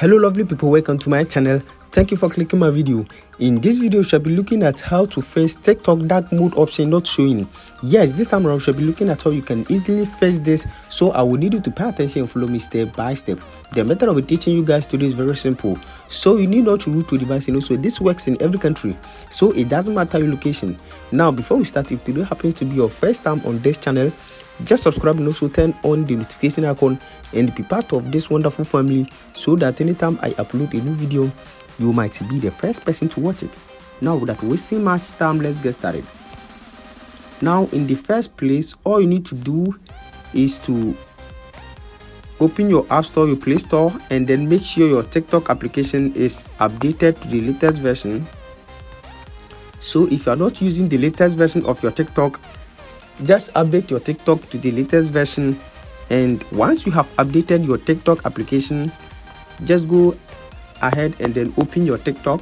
Hello lovely people, welcome to my channel. Thank you for clicking my video. In this video we shall be looking at how to face TikTok dark mode option not showing. Yes, this time around we shall be looking at how you can easily face this, so I will need you to pay attention and follow me step by step. The method I will be teaching you guys today is very simple, so you need not to root to device, so this works in every country, so it doesn't matter your location. Now before we start, if today happens to be your first time on this channel, just subscribe and also turn on the notification icon and be part of this wonderful family, so that anytime I upload a new video you might be the first person to watch it. Now without wasting much time, let's get started. Now in the first place, all you need to do is to open your app store, your play store, and then make sure your TikTok application is updated to the latest version. So if you are not using the latest version of your TikTok, just update your TikTok to the latest version. And once you have updated your TikTok application, just go ahead and then open your TikTok.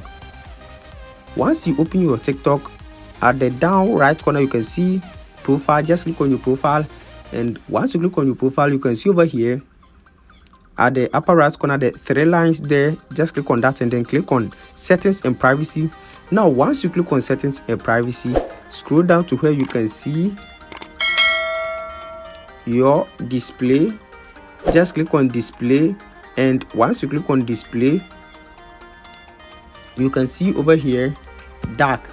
Once you open your TikTok, at the down right corner you can see profile. Just click on your profile, and once you click on your profile, you can see over here at the upper right corner the three lines there. Just click on that and then click on settings and privacy. Now once you click on settings and privacy, scroll down to where you can see your display. Just click on display, and once you click on display, you can see over here dark.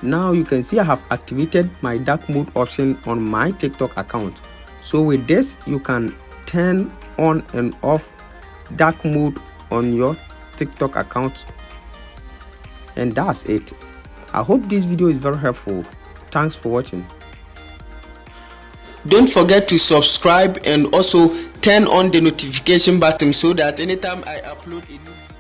Now you can see I have activated my dark mode option on my TikTok account. So with this you can turn on and off dark mode on your TikTok account, and that's it. I hope this video is very helpful. Thanks for watching. Don't forget to subscribe and also turn on the notification button so that anytime I upload a new video